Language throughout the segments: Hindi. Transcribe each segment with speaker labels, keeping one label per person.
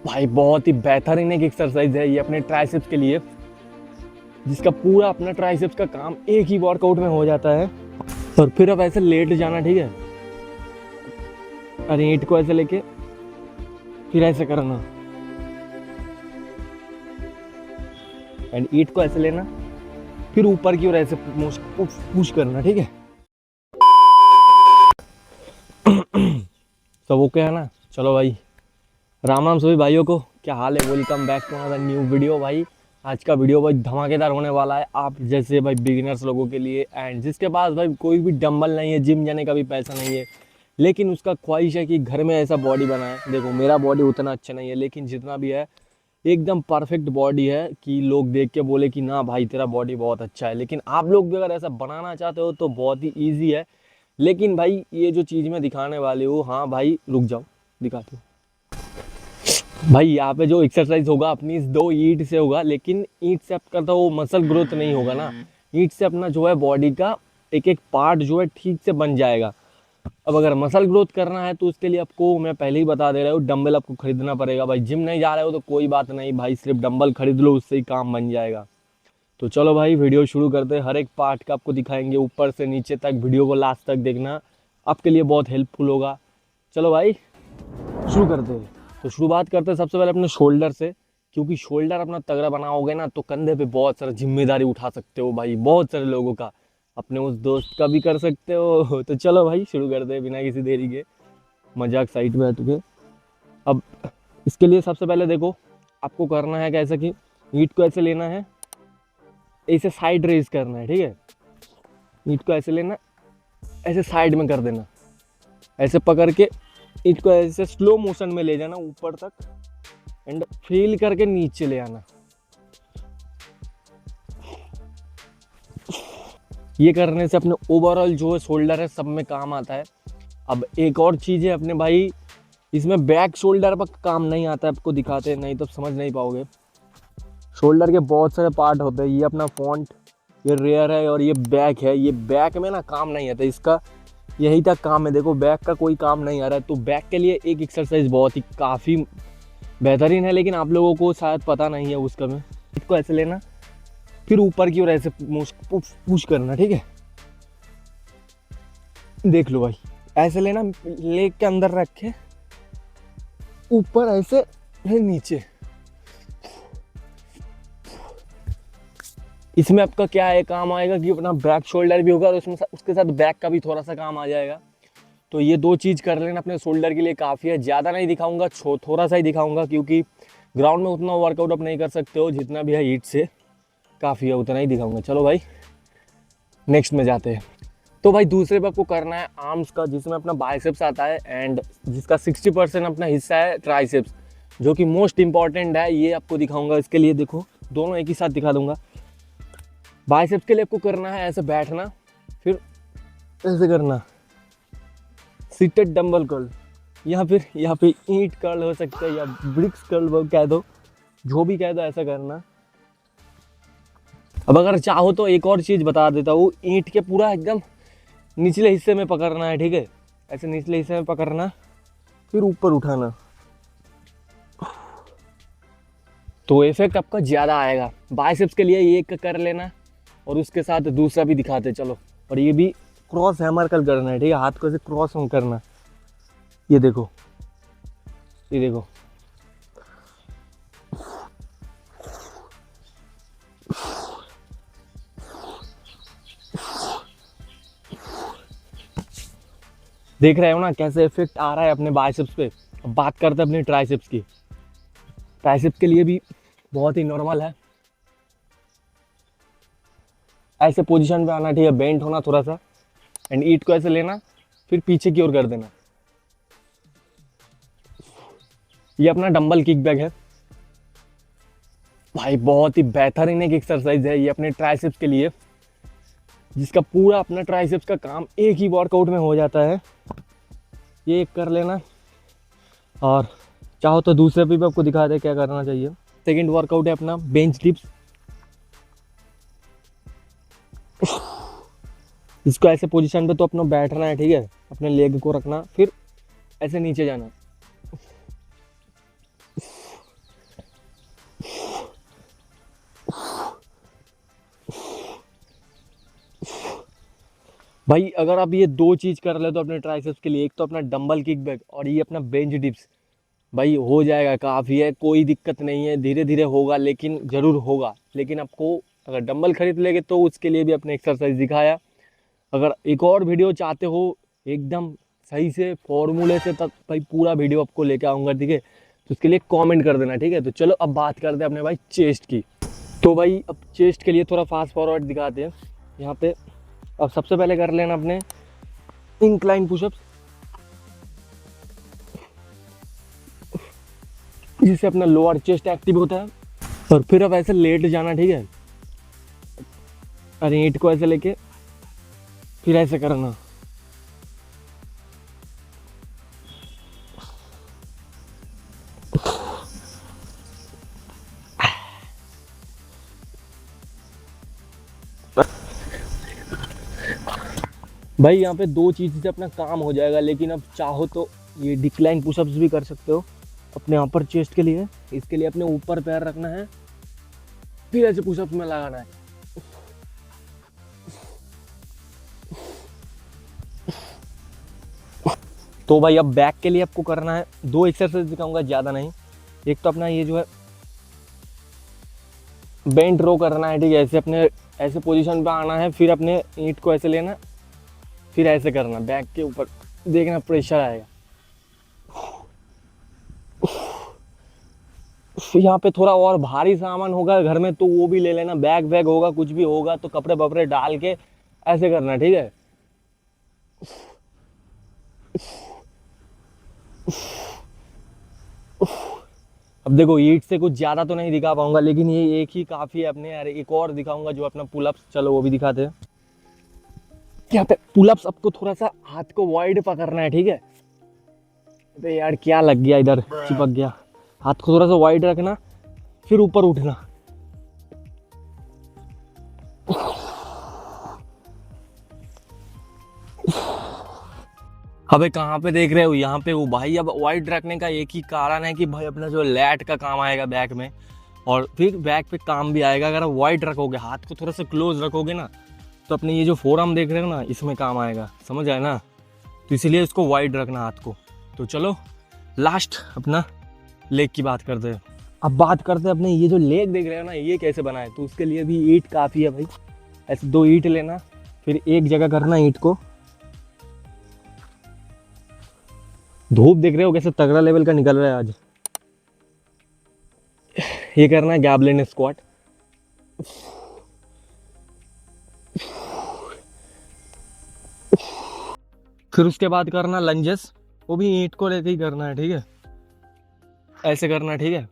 Speaker 1: भाई बहुत ही बेहतरीन एक एक्सरसाइज है ये अपने ट्राइसेप्स के लिए, जिसका पूरा अपना ट्राइसेप्स का काम एक ही वर्कआउट में हो जाता है। और फिर अब ऐसे लेट जाना, ठीक है। अरे ईंट को ऐसे लेके फिर ऐसे करना, एंड ईंट को ऐसे लेना, फिर ऊपर की ओर ऐसे पुश करना, ठीक है। सब ओके है ना? चलो भाई, राम राम सभी भाइयों को, क्या हाल है? Welcome back to another new video. भाई आज का वीडियो भाई धमाकेदार होने वाला है आप जैसे भाई बिगिनर्स लोगों के लिए, एंड जिसके पास भाई कोई भी डंबल नहीं है, जिम जाने का भी पैसा नहीं है, लेकिन उसका ख्वाहिश है कि घर में ऐसा बॉडी बनाए। देखो मेरा बॉडी उतना अच्छा नहीं है, लेकिन जितना भी है एकदम परफेक्ट बॉडी है कि लोग देख के बोले कि ना भाई तेरा बॉडी बहुत अच्छा है। लेकिन आप लोग भी अगर ऐसा बनाना चाहते हो तो बहुत ही ईजी है। लेकिन भाई ये जो चीज़ मैं दिखाने वाली हूँ, हाँ भाई रुक जाओ दिखाती हूँ। भाई यहाँ पे जो एक्सरसाइज होगा अपनी इस दो ईंट से होगा, लेकिन ईंट से आपका तो वो मसल ग्रोथ नहीं होगा ना। ईंट से अपना जो है बॉडी का एक एक पार्ट जो है ठीक से बन जाएगा। अब अगर मसल ग्रोथ करना है तो उसके लिए आपको मैं पहले ही बता दे रहा हूँ, डंबल आपको खरीदना पड़ेगा। भाई जिम नहीं जा रहे हो तो कोई बात नहीं भाई, सिर्फ डंबल खरीद लो, उससे ही काम बन जाएगा। तो चलो भाई वीडियो शुरू करते हैं। हर एक पार्ट का आपको दिखाएंगे ऊपर से नीचे तक, वीडियो को लास्ट तक देखना, आपके लिए बहुत हेल्पफुल होगा। चलो भाई शुरू करते हैं। तो शुरुआत करते हैं सबसे पहले अपने शोल्डर से, क्योंकि शोल्डर अपना तगड़ा बनाओगे ना तो कंधे पे बहुत सारा जिम्मेदारी उठा सकते हो भाई, बहुत सारे लोगों का, अपने उस दोस्त का भी कर सकते हो। तो चलो भाई शुरू करते हैं बिना किसी देरी के, मजाक साइड में हट के। अब इसके लिए सबसे पहले देखो आपको करना है कैसे कि ईंट को ऐसे लेना है, ऐसे साइड रेज करना है, ठीक है। ईंट को ऐसे लेना, ऐसे साइड में कर देना, ऐसे पकड़ के ईंट को ऐसे स्लो मोशन में ले जाना ऊपर तक, एंड फील करके नीचे ले आना। ये करने से अपने ओवरऑल जो शोल्डर है सब में काम आता है। अब एक और चीज़ है अपने भाई, इसमें बैक शोल्डर पर काम नहीं आता है, आपको दिखाते हैं नहीं तो समझ नहीं पाओगे। शोल्डर के बहुत सारे पार्ट होते हैं, ये अपना फ्रंट, ये रेयर है और ये बैक है। ये बैक में ना काम नहीं आता इसका, यही तक काम है। देखो बैक का कोई काम नहीं आ रहा है, तो बैक के लिए एक एक्सरसाइज बहुत ही काफ़ी बेहतरीन है, लेकिन आप लोगों को शायद पता नहीं है उसका। में इसको ऐसे लेना, फिर ऊपर की ओर ऐसे पुश करना, ठीक है। देख लो भाई, ऐसे लेना, लेग के अंदर रख के ऊपर ऐसे, फिर नीचे। इसमें आपका क्या है काम आएगा कि अपना बैक शोल्डर भी होगा और उसमें उसके साथ बैक का भी थोड़ा सा काम आ जाएगा। तो ये दो चीज़ कर लेना अपने शोल्डर के लिए काफ़ी है। ज़्यादा नहीं दिखाऊंगा, थोड़ा सा ही दिखाऊंगा, क्योंकि ग्राउंड में उतना वर्कआउट आप नहीं कर सकते हो, जितना भी है ईंट से काफ़ी है, उतना ही दिखाऊंगा। चलो भाई नेक्स्ट में जाते हैं। तो भाई दूसरे पे आपको करना है आर्म्स का, जिसमें अपना बाइसेप्स आता है, एंड जिसका 60% अपना हिस्सा है ट्राइसेप्स, जो कि मोस्ट इंपॉर्टेंट है। ये आपको दिखाऊंगा। इसके लिए देखो दोनों एक ही साथ दिखा दूंगा। बाइसेप्स के लिए आपको करना है ऐसे बैठना, फिर ऐसे करना सीटेड डंबल कर्ल, या फिर यहाँ पे ईंट कर्ल हो सकता है या ब्रिक्स कर्ल कह दो, जो भी कह दो, ऐसा करना। अब अगर चाहो तो एक और चीज़ बता देता हूँ, ईंट के पूरा एकदम निचले हिस्से में पकड़ना है, ठीक है। ऐसे निचले हिस्से में पकड़ना, फिर ऊपर उठाना, तो इफेक्ट आपका ज़्यादा आएगा। बाइसेप्स के लिए ये एक कर लेना और उसके साथ दूसरा भी दिखाते चलो। और ये भी क्रॉस हैमर कल करना है, ठीक है। हाथ को ऐसे क्रॉस करना, ये देखो, ये देखो। देख रहे हो ना कैसे इफेक्ट आ रहा है अपने बाइसेप्स पे। अब बात करते हैं अपने ट्राइसेप्स की। ट्राइसेप्स के लिए भी बहुत ही नॉर्मल है, ऐसे पोजीशन पे आना, ठीक है, बेंट होना थोड़ा सा, एंड ईंट को ऐसे लेना, फिर पीछे की ओर कर देना। ये अपना डंबल किक बैक है भाई, बहुत ही बेहतरीन एक एक्सरसाइज है ये अपने ट्राइसेप्स के लिए, जिसका पूरा अपना ट्राइसेप्स का काम एक ही वर्कआउट में हो जाता है। ये एक कर लेना, और चाहो तो दूसरे पे भी आपको दिखा दे क्या करना चाहिए। सेकंड वर्कआउट है अपना बेंच डिप्स। इसको ऐसे पोजीशन पे तो अपना बैठना है, ठीक है, अपने लेग को रखना, फिर ऐसे नीचे जाना, भाई अगर आप ये दो चीज कर ले तो अपने ट्राइसेप्स के लिए, एक तो अपना डंबल किक बैक और ये अपना बेंच डिप्स, भाई हो जाएगा, काफ़ी है, कोई दिक्कत नहीं है, धीरे धीरे होगा लेकिन ज़रूर होगा। लेकिन आपको अगर डंबल खरीद लेंगे तो उसके लिए भी अपने एक्सरसाइज दिखाया। अगर एक और वीडियो चाहते हो एकदम सही से फॉर्मूले से, तब भाई पूरा वीडियो आपको लेके आऊँगा, ठीक है। तो उसके लिए कमेंट कर देना, ठीक है। तो चलो अब बात करते हैं अपने भाई चेस्ट की। तो भाई अब चेस्ट के लिए थोड़ा फास्ट फॉरवर्ड दिखाते हैं यहाँ पे। अब सबसे पहले कर लेना अपने इंक्लाइन पुशअप्स, जिससे अपना लोअर चेस्ट एक्टिव होता है। और फिर अब ऐसे लेट जाना, ठीक है। अरे ईंट को ऐसे लेके फिर ऐसे करना। भाई यहाँ पे दो चीज़ से अपना काम हो जाएगा, लेकिन अब चाहो तो ये डिक्लाइन पुशअप्स भी कर सकते हो अपने अपर चेस्ट के लिए। इसके लिए अपने ऊपर पैर रखना है, फिर ऐसे पुशअप्स में लगाना है। तो भाई अब बैक के लिए आपको करना है, दो एक्सरसाइज दिखाऊंगा, ज़्यादा नहीं। एक तो अपना ये जो है बेंट रो करना है, ठीक है। ऐसे अपने ऐसे पोजीशन पे आना है, फिर अपने ईंट को ऐसे लेना, फिर ऐसे करना बैक के ऊपर, देखना प्रेशर आएगा। यहाँ पे थोड़ा और भारी सामान होगा घर में तो वो भी ले लेना, बैग वैग होगा, कुछ भी होगा तो कपड़े वपड़े डाल के ऐसे करना, ठीक है। अब देखो ईट से कुछ ज़्यादा तो नहीं दिखा पाऊंगा, लेकिन ये एक ही काफ़ी है अपने। अरे एक और दिखाऊंगा जो अपना पुलअप्स, चलो वो भी दिखाते हैं। यहाँ पे पुलअप्स आपको थोड़ा सा हाथ को वाइड पकड़ना है, ठीक है। अबे यार क्या लग गया, इधर चिपक गया। हाथ को थोड़ा सा वाइड रखना, फिर ऊपर उठना। अबे कहाँ पे देख रहे हो, यहाँ पे वो भाई। अब वाइड रखने का एक ही कारण है कि भाई अपना जो लैट का काम आएगा बैक में, और फिर बैक पे काम भी आएगा। अगर आप वाइड रखोगे, हाथ को थोड़ा सा क्लोज रखोगे ना, तो अपने ये जो फोरआर्म देख रहे हो ना, इसमें काम आएगा, समझ आए ना। तो इसलिए इसको वाइड रखना हाथ को। तो चलो लास्ट अपना लेग की बात करते हैं। अब बात करते हैं अपने ये जो लेग देख रहे हो ना, ये कैसे बनाए। तो उसके लिए भी ईंट काफ़ी है भाई। ऐसे दो ईंट लेना, फिर एक जगह करना ईंट को। धूप देख रहे हो कैसे तगड़ा लेवल का निकल रहा है आज। ये करना है गैबलिन स्क्वाट। फिर उसके बाद करना लंजेस, वो भी ईंट को लेके ही करना है, ठीक है। ऐसे करना है, ठीक है।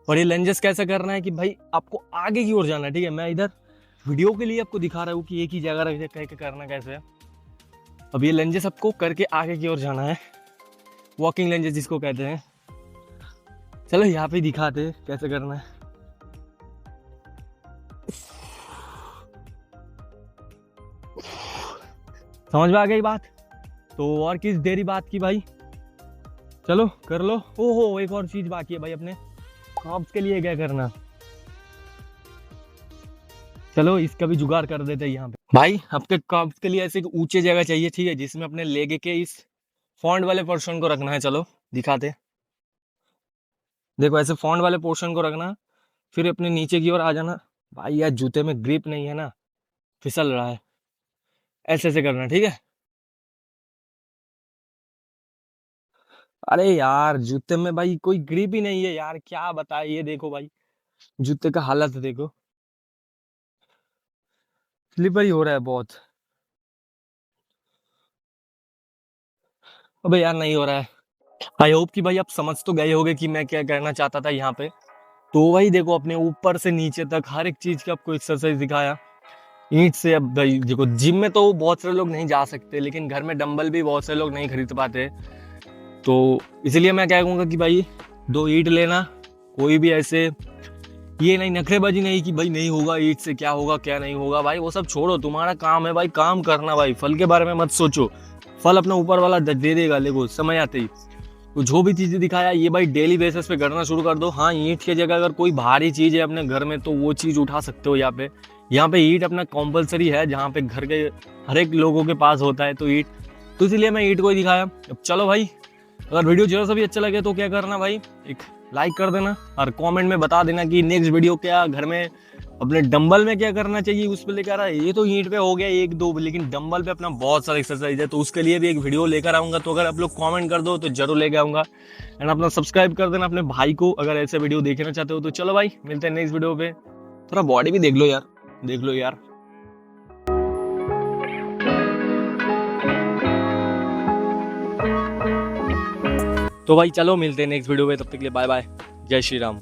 Speaker 1: और ये लंजेस कैसे करना है कि भाई आपको आगे की ओर जाना है, ठीक है। मैं इधर वीडियो के लिए आपको दिखा रहा हूँ कि एक ही जगह रख के करना कैसे है। अब ये लंजेस आपको करके आगे की ओर जाना है, वॉकिंग लंजेस जिसको कहते हैं। चलो यहाँ पे दिखाते हैं कैसे करना है। समझ में आ गई बात। तो और किस देरी बात की भाई, चलो कर लो। ओहो एक और चीज बाकी है भाई, अपने कॉप्स के लिए क्या करना। चलो इसका भी जुगाड़ कर देते हैं यहाँ पे। भाई आपके कॉप्स के लिए ऐसे ऊंचे जगह चाहिए, ठीक है, जिसमें अपने लेग के इस फॉन्ट वाले पोर्शन को रखना है। चलो दिखाते। देखो ऐसे फॉन्ट वाले पोर्शन को रखना, फिर अपने नीचे की ओर आ जाना। भाई यार जूते में ग्रिप नहीं है ना, फिसल रहा है। ऐसे ऐसे करना, ठीक है। अरे यार जूते में भाई कोई ग्रिप ही नहीं है यार, क्या बताए। ये देखो भाई जूते का हालत देखो, स्लिपर ही हो रहा है बहुत। अबे यार नहीं हो रहा है। आई होप कि भाई आप समझ तो गए होगे कि मैं क्या करना चाहता था यहाँ पे। तो वही देखो अपने ऊपर से नीचे तक हर एक चीज की आपको एक्सरसाइज दिखाया ईंट से। अब भाई देखो जिम में तो बहुत सारे लोग नहीं जा सकते, लेकिन घर में डंबल भी बहुत सारे लोग नहीं खरीद पाते। तो इसलिए मैं क्या कहूँगा कि भाई दो ईंट लेना, कोई भी ऐसे ये नहीं नखरेबाजी नहीं कि भाई नहीं होगा ईंट से, क्या होगा क्या नहीं होगा। भाई वो सब छोड़ो, तुम्हारा काम है भाई काम करना। भाई फल के बारे में मत सोचो, फल अपना ऊपर वाला दे देगा, देखो समय आते ही। तो जो भी चीज़ें दिखाया ये भाई डेली बेसिस पे करना शुरू कर दो। हाँ ईंट की जगह अगर कोई भारी चीज़ है अपने घर में तो वो चीज़ उठा सकते हो यहाँ पे, यहाँ पे ईंट अपना कंपलसरी है, जहाँ पे घर के हर एक लोगों के पास होता है तो ईंट, तो इसीलिए मैं ईंट को ही दिखाया। अब चलो भाई, अगर वीडियो जरा सा भी अच्छा लगे तो क्या करना भाई, एक लाइक कर देना और कमेंट में बता देना कि नेक्स्ट वीडियो क्या घर में अपने डंबल में क्या करना चाहिए, उस पर लेकर आ रहा है। ये तो ईंट पे हो गया एक दो, लेकिन डंबल पे अपना बहुत सारा एक्सरसाइज है, तो उसके लिए भी एक वीडियो लेकर आऊंगा। तो अगर आप लोग कमेंट कर दो तो जरूर लेकर आऊंगा। एंड अपना सब्सक्राइब कर देना अपने भाई को अगर ऐसे वीडियो देखना चाहते हो। तो चलो भाई, मिलते हैं नेक्स्ट वीडियो पे। थोड़ा बॉडी भी देख लो यार, देख लो यार। तो भाई चलो मिलते हैं नेक्स्ट वीडियो पे, तब तक के लिए बाय बाय, जय श्री राम।